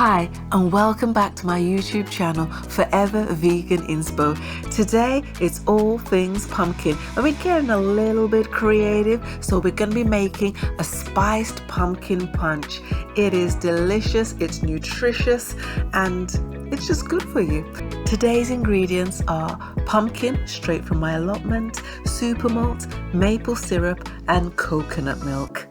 Hi and welcome back to my YouTube channel, Forever Vegan Inspo. Today it's all things pumpkin and we're getting a little bit creative, so we're going to be making a spiced pumpkin punch. It is delicious, it's nutritious, and it's just good for you. Today's ingredients are pumpkin straight from my allotment, supermalt, maple syrup and coconut milk.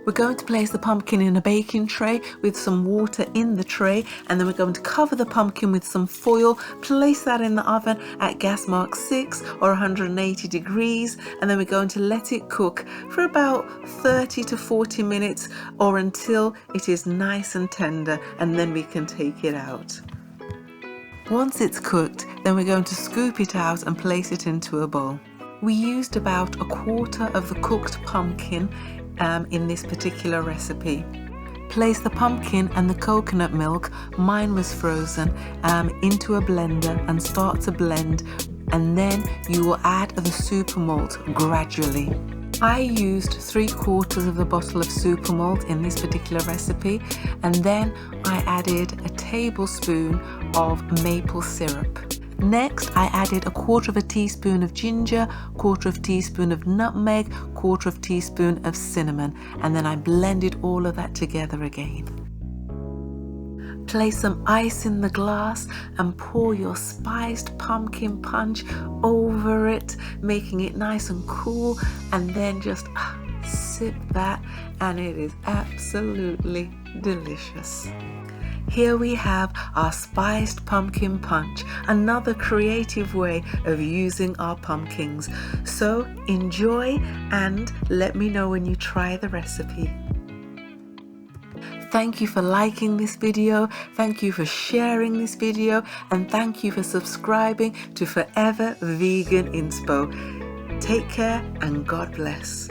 We're going to place the pumpkin in a baking tray with some water in the tray, and then we're going to cover the pumpkin with some foil, place that in the oven at gas mark 6 or 180 degrees, and then we're going to let it cook for about 30 to 40 minutes or until it is nice and tender, and then we can take it out. Once it's cooked, then we're going to scoop it out and place it into a bowl. We used about a quarter of the cooked pumpkin in this particular recipe. Place the pumpkin and the coconut milk, mine was frozen, into a blender and start to blend, and then you will add the supermalt gradually. I used 3/4 of the bottle of supermalt in this particular recipe, and then I added a tablespoon of maple syrup. Next, I added 1/4 teaspoon of ginger, 1/4 teaspoon of nutmeg, 1/4 teaspoon of cinnamon, and then I blended all of that together again. Place some ice in the glass and pour your spiced pumpkin punch over it, making it nice and cool, and then just sip that, and it is absolutely delicious. Here we have our spiced pumpkin punch, another creative way of using our pumpkins. So enjoy and let me know when you try the recipe. Thank you for liking this video, thank you for sharing this video, and thank you for subscribing to Forever Vegan Inspo. Take care and God bless.